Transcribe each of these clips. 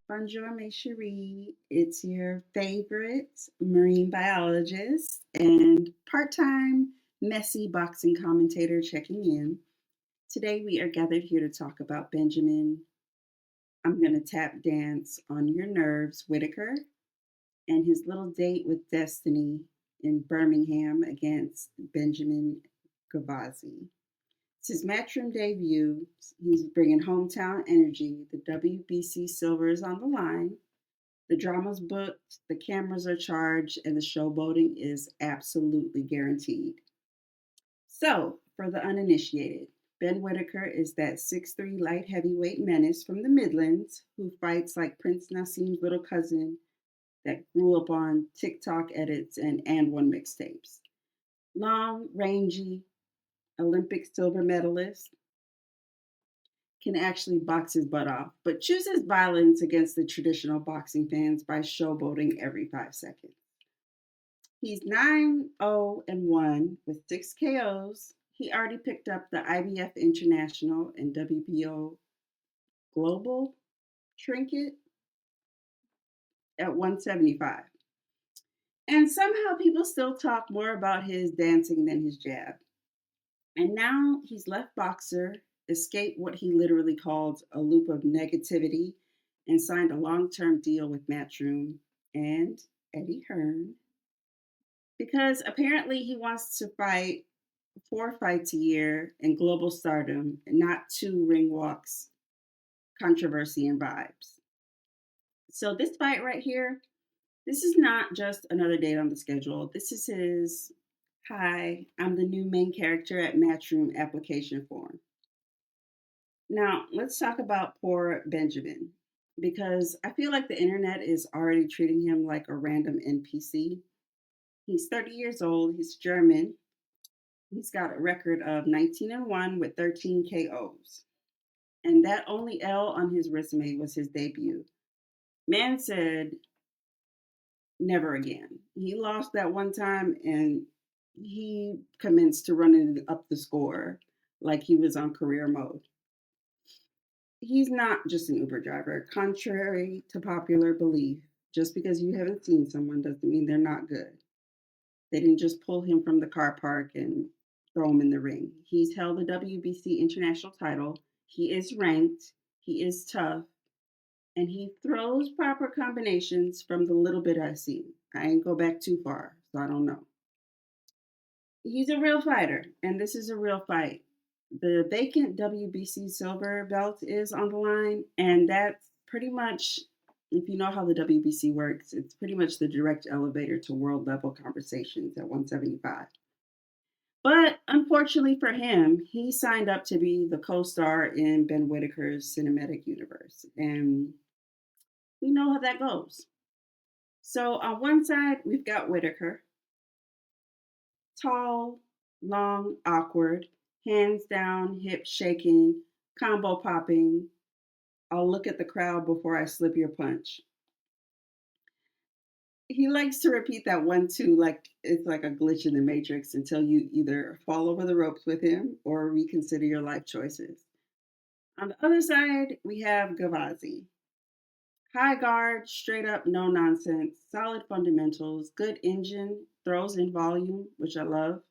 Bonjour, mes cherie. It's your favorite marine biologist and part time messy boxing commentator checking in. Today, we are gathered here to talk about Benjamin. I'm going to tap dance on your nerves, Whittaker, and his little date with Destiny in Birmingham against Benjamin Gavazi. It's his Matchroom debut. He's bringing hometown energy. The WBC silver is on the line. The drama's booked, the cameras are charged, and the showboating is absolutely guaranteed. So, for the uninitiated, Ben Whittaker is that 6'3" light heavyweight menace from the Midlands who fights like Prince Nassim's little cousin that grew up on TikTok edits and one mixtapes. Long, rangy, Olympic silver medalist, can actually box his butt off, but chooses violence against the traditional boxing fans by showboating every 5 seconds. He's 9-0-1 with 6 KOs. He already picked up the IBF International and WBO Global Trinket at 175. And somehow people still talk more about his dancing than his jab. And now he's left boxer, escaped what he literally called a loop of negativity, and signed a long-term deal with Matchroom and Eddie Hearn because apparently he wants to fight 4 fights a year in global stardom and not 2 ring walks, controversy and vibes. So this fight right here, this is not just another date on the schedule. This is his "Hi, I'm the new main character at Matchroom" application form. Now, let's talk about poor Benjamin because I feel like the internet is already treating him like a random NPC. He's 30 years old, he's German. He's got a record of 19-1 with 13 KOs. And that only L on his resume was his debut. Man said, never again. He lost that one time and he commenced to running up the score like he was on career mode. He's not just an Uber driver. Contrary to popular belief, just because you haven't seen someone doesn't mean they're not good. They didn't just pull him from the car park and throw him in the ring. He's held the WBC international title. He is ranked. He is tough. And he throws proper combinations from the little bit I've seen. I ain't go back too far, so I don't know. He's a real fighter, and this is a real fight. The vacant WBC silver belt is on the line, and that's pretty much, if you know how the WBC works, it's pretty much the direct elevator to world level conversations at 175. But unfortunately for him, he signed up to be the co star in Ben Whittaker's cinematic universe, and we know how that goes. So on one side, we've got Whittaker, tall, long, awkward, hands down, hips shaking, combo popping. I'll look at the crowd before I slip your punch. He likes to repeat that 1-2 like it's like a glitch in the matrix until you either fall over the ropes with him or reconsider your life choices. On the other side, we have Gavazi. High guard, straight up, no nonsense, solid fundamentals, good engine, throws in volume, which I love.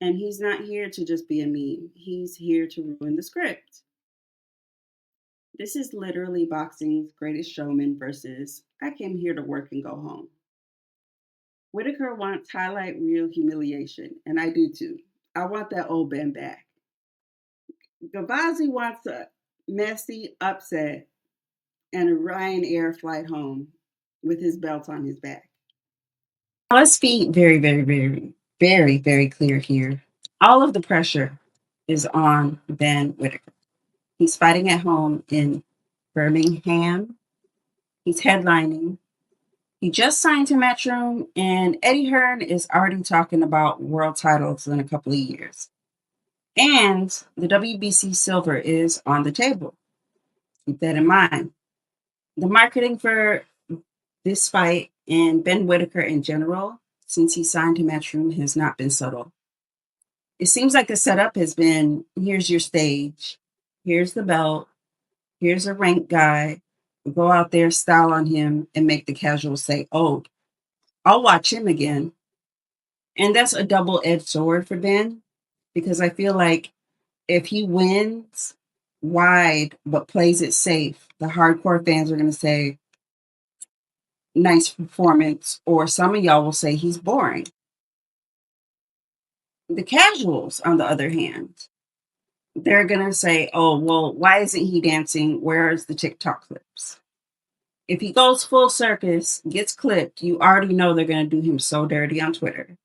And he's not here to just be a meme. He's here to ruin the script. This is literally boxing's greatest showman versus I came here to work and go home. Whittaker wants highlight reel humiliation, and I do too. I want that old Ben back. Gavazi wants a messy upset and a Ryanair flight home with his belt on his back. Let's be very clear here. All of the pressure is on Ben Whittaker. He's fighting at home in Birmingham. He's headlining. He just signed to Matchroom, and Eddie Hearn is already talking about world titles in a couple of years. And the WBC silver is on the table. Keep that in mind. The marketing for this fight and Ben Whittaker in general, since he signed to Matchroom, has not been subtle. It seems like the setup has been, here's your stage, here's the belt, here's a rank guy, go out there, style on him, and make the casuals say, oh, I'll watch him again. And that's a double-edged sword for Ben, because I feel like if he wins wide but plays it safe, the hardcore fans are going to say, nice performance, or some of y'all will say he's boring. The casuals, on the other hand, they're going to say, oh, well, why isn't he dancing? Where's the TikTok clips? If he goes full circus, gets clipped, you already know they're going to do him so dirty on Twitter.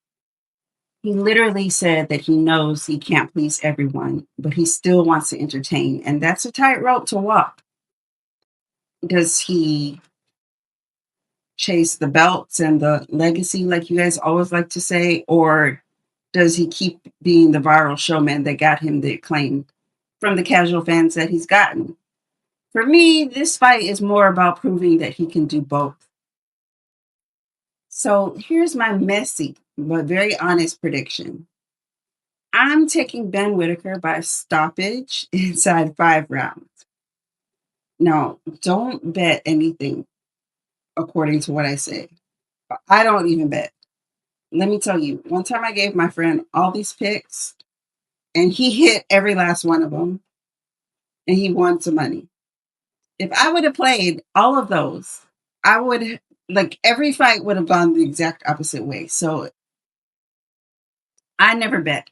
He literally said that he knows he can't please everyone, but he still wants to entertain. And that's a tightrope to walk. Does he chase the belts and the legacy, like you guys always like to say, or does he keep being the viral showman that got him the acclaim from the casual fans that he's gotten? For me, this fight is more about proving that he can do both. So here's my messy but very honest prediction. I'm taking Ben Whittaker by stoppage inside 5 rounds. Now, don't bet anything according to what I say. I don't even bet. Let me tell you, one time I gave my friend all these picks and he hit every last one of them and he won some money. If I would have played all of those, I would, like, every fight would have gone the exact opposite way. So I never bet.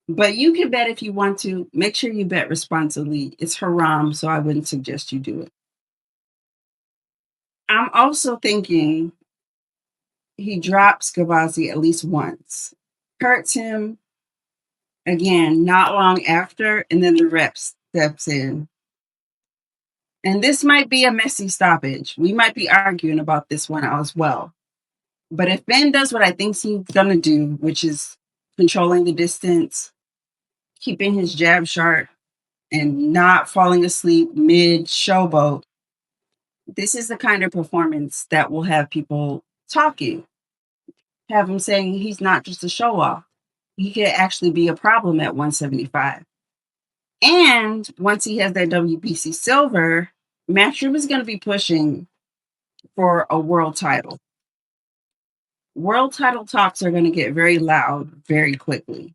But you can bet if you want to. Make sure you bet responsibly. It's haram, so I wouldn't suggest you do it. I'm also thinking he drops Gavazi at least once. Hurts him again, not long after, and then the rep steps in. And this might be a messy stoppage. We might be arguing about this one as well. But if Ben does what I think he's going to do, which is controlling the distance, keeping his jab sharp, and not falling asleep mid showboat, this is the kind of performance that will have people talking, have him saying he's not just a show off. He could actually be a problem at 175. And once he has that WBC silver, Matchroom is going to be pushing for a world title. World title talks are going to get very loud very quickly.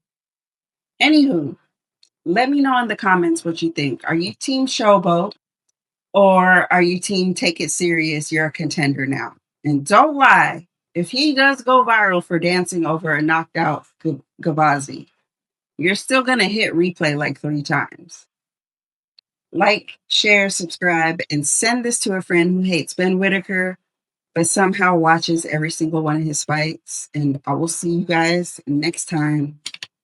Anywho, let me know in the comments what you think. Are you team showboat or are you team take it serious? You're a contender now. And don't lie. If he does go viral for dancing over a knocked out Gavazi, you're still going to hit replay like 3 times. Like, share, subscribe, and send this to a friend who hates Ben Whittaker, but somehow watches every single one of his fights. And I will see you guys next time.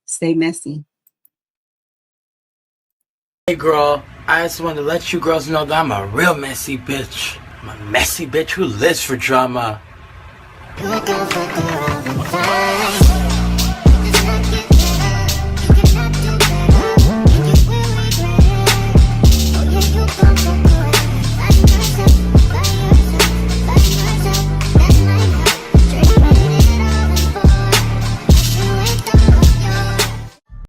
Stay messy. Hey girl, I just wanted to let you girls know that I'm a real messy bitch. I'm a messy bitch who lives for drama.